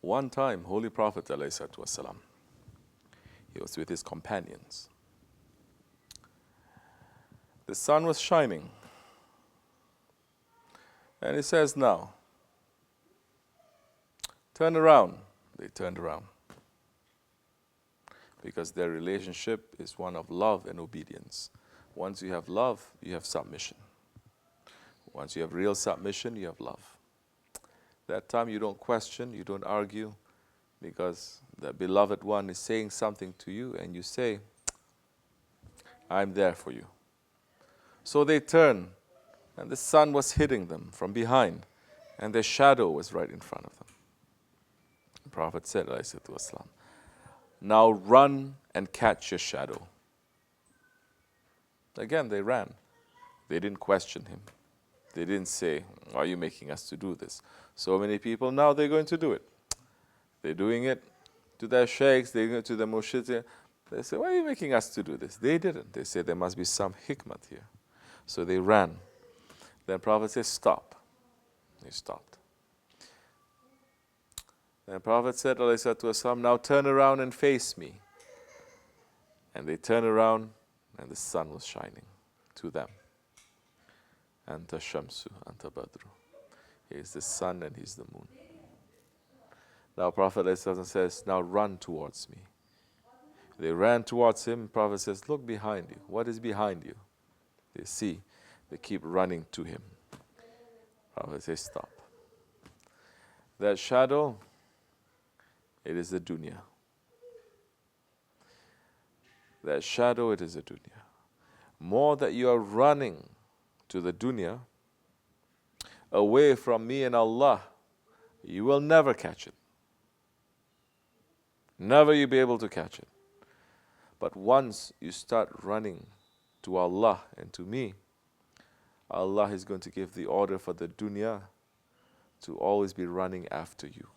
One time, Holy Prophet ﷺ, he was with his companions. The sun was shining. And he says, now, turn around. They turned around. Because their relationship is one of love and obedience. Once you have love, you have submission. Once you have real submission, you have love. That time you don't question, you don't argue, because the beloved one is saying something to you and you say, I'm there for you. So they turn, and the sun was hitting them from behind, and their shadow was right in front of them. The Prophet said, ﷺ, now run and catch your shadow. Again, they ran. They didn't question him. They didn't say, are you making us to do this? So many people, now they're going to do it. They're doing it to their sheikhs, they're doing it to the murshids. They say, why are you making us to do this? They didn't. They said there must be some hikmat here. So they ran. Then Prophet says, stop. They stopped. Then Prophet said, ﷺ, now turn around and face me. And they turned around, and the sun was shining to them. Anta Shamsu, Anta Badru. He is the sun and he is the moon. Now Prophet ﷺ says, now run towards me. They ran towards him. Prophet says, look behind you. What is behind you? They see. They keep running to him. Prophet says, stop. That shadow, it is the dunya. That shadow, it is the dunya. More that you are running to the dunya, away from me and Allah, you will never catch it. Never you'll be able to catch it. But once you start running to Allah and to me, Allah is going to give the order for the dunya to always be running after you.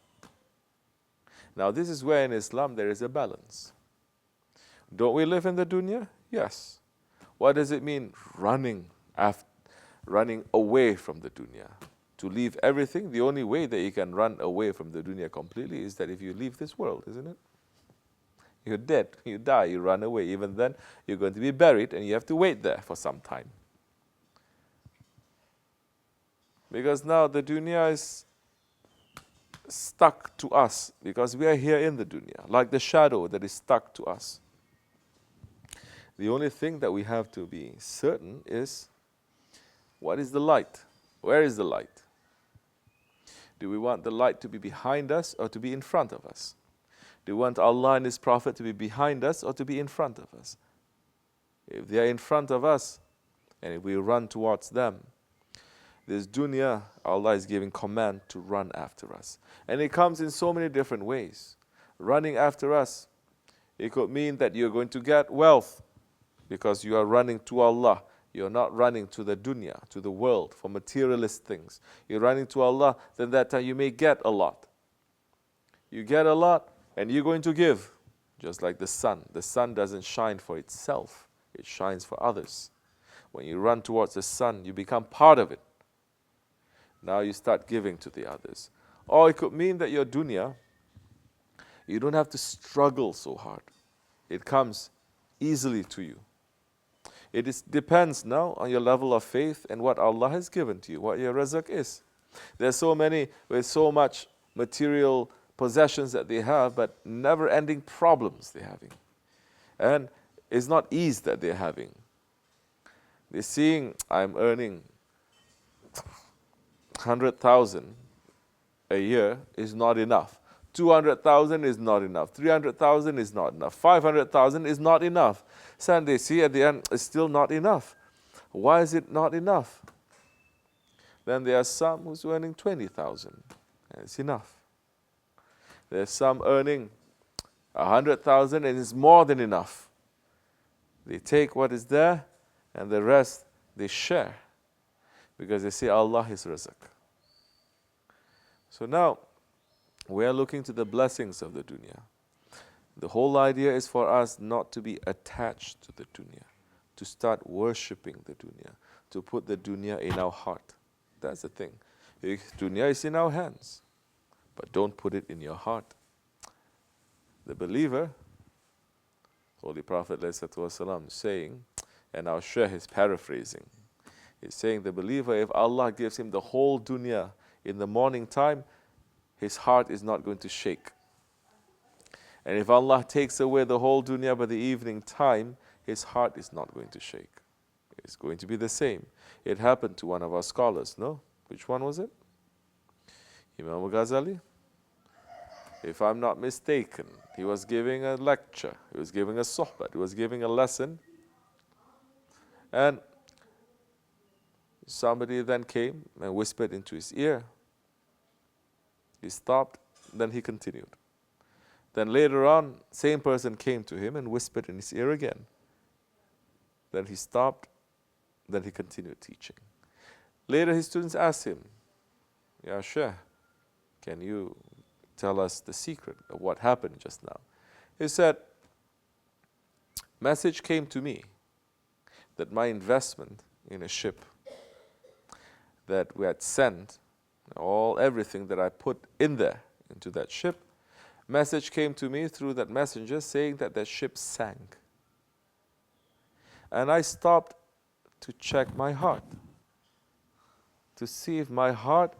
Now this is where in Islam there is a balance. Don't we live in the dunya? Yes. What does it mean running away from the dunya? To leave everything, the only way that you can run away from the dunya completely is that if you leave this world, isn't it? You're dead, you die, you run away. Even then, you're going to be buried and you have to wait there for some time. Because now the dunya is stuck to us because we are here in the dunya, like the shadow that is stuck to us. The only thing that we have to be certain is, what is the light? Where is the light? Do we want the light to be behind us or to be in front of us? Do we want Allah and His Prophet to be behind us or to be in front of us? If they are in front of us, and if we run towards them, this dunya, Allah is giving command to run after us. And it comes in so many different ways. Running after us, it could mean that you're going to get wealth because you are running to Allah. You're not running to the dunya, to the world, for materialist things. You're running to Allah, then that time you may get a lot. You get a lot, and you're going to give, just like the sun. The sun doesn't shine for itself. It shines for others. When you run towards the sun, you become part of it. Now you start giving to the others. Or it could mean that your dunya, you don't have to struggle so hard. It comes easily to you. It depends now on your level of faith and what Allah has given to you, what your razak is. There's so many, with so much material possessions that they have, but never-ending problems they're having. And it's not ease that they're having. They're seeing, I'm earning 100,000 a year is not enough. 200,000 is not enough. 300,000 is not enough. 500,000 is not enough. So they see at the end, it's still not enough. Why is it not enough? Then there are some who's earning 20,000, and it's enough. There's some earning 100,000, and it's more than enough. They take what is there, and the rest they share, because they say Allah is razak. So now, we are looking to the blessings of the dunya. The whole idea is for us not to be attached to the dunya, to start worshipping the dunya, to put the dunya in our heart. That's the thing. Dunya is in our hands, but don't put it in your heart. The believer, Holy Prophet ﷺ, saying, and our Shaykh is paraphrasing, he's saying the believer, if Allah gives him the whole dunya in the morning time, his heart is not going to shake. And if Allah takes away the whole dunya by the evening time, his heart is not going to shake. It's going to be the same. It happened to one of our scholars, no? Which one was it? Imam Ghazali? If I'm not mistaken, he was giving a lecture, he was giving a sohbah, he was giving a lesson, and somebody then came and whispered into his ear. He stopped, then he continued. Then later on, same person came to him and whispered in his ear again. Then he stopped, then he continued teaching. Later his students asked him, Ya Shaykh, can you tell us the secret of what happened just now? He said, message came to me that my investment in a ship that we had sent, everything that I put in there, into that ship, message came to me through that messenger saying that the ship sank. And I stopped to check my heart, to see if my heart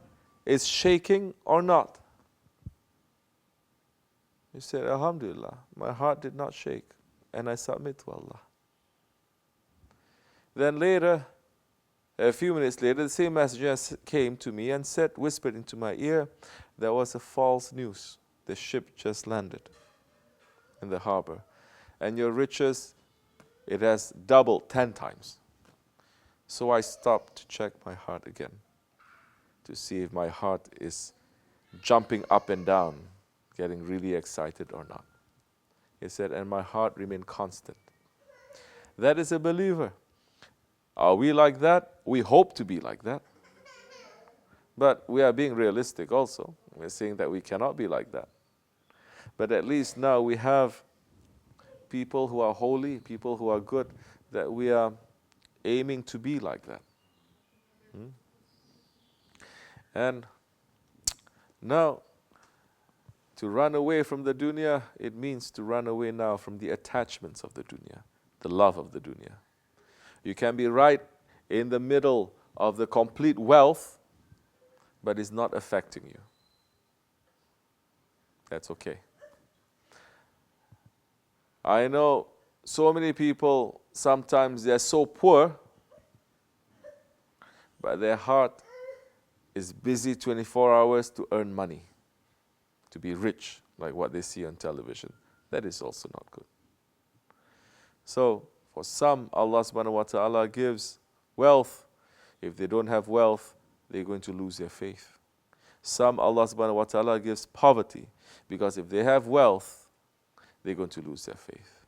is shaking or not. He said, Alhamdulillah, my heart did not shake, and I submit to Allah. Then later, a few minutes later, the same messenger came to me and said, whispered into my ear, there was a false news. The ship just landed in the harbor, and your riches, it has doubled 10 times. So I stopped to check my heart again, to see if my heart is jumping up and down, getting really excited or not. He said, and my heart remained constant. That is a believer. Are we like that? We hope to be like that. But we are being realistic also. We're saying that we cannot be like that. But at least now we have people who are holy, people who are good, that we are aiming to be like that. And now, to run away from the dunya, it means to run away now from the attachments of the dunya, the love of the dunya. You can be right in the middle of the complete wealth, but it's not affecting you. That's okay. I know so many people, sometimes they're so poor, but their heart is busy 24 hours to earn money, to be rich, like what they see on television. That is also not good. So, for some, Allah subhanahu wa ta'ala gives wealth. If they don't have wealth, they're going to lose their faith. Some, Allah subhanahu wa ta'ala gives poverty, because if they have wealth, they're going to lose their faith.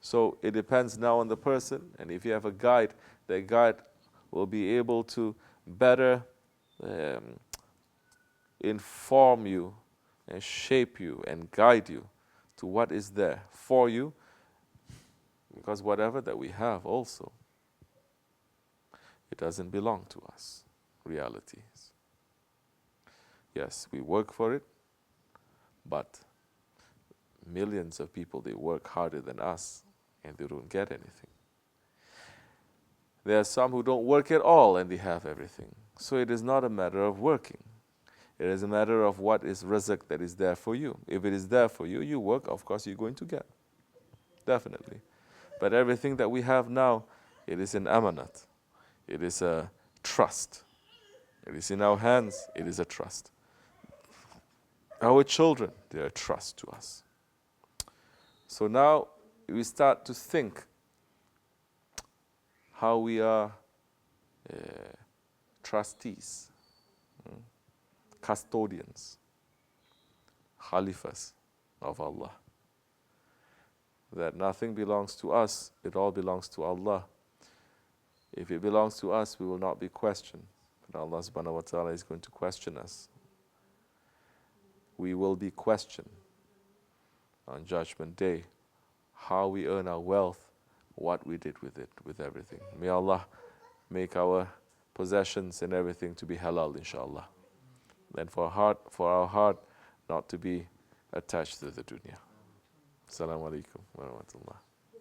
So it depends now on the person, and if you have a guide, that guide will be able to better inform you and shape you and guide you to what is there for you, because whatever that we have also, it doesn't belong to us, reality is. Yes, we work for it, but millions of people, they work harder than us and they don't get anything. There are some who don't work at all and they have everything. So it is not a matter of working. It is a matter of what is rizq that is there for you. If it is there for you, you work, of course you're going to get. Definitely. But everything that we have now, it is an amanat. It is a trust. It is in our hands, it is a trust. Our children, they are a trust to us. So now we start to think how we are trustees, custodians, Khalifas of Allah. That nothing belongs to us, it all belongs to Allah. If it belongs to us, we will not be questioned. But Allah subhanahu wa ta'ala is going to question us. We will be questioned on Judgment Day, how we earn our wealth, what we did with it, with everything. May Allah make our possessions and everything to be halal, inshallah. And for our heart not to be attached to the dunya. Assalamu alaikum wa rahmatullah.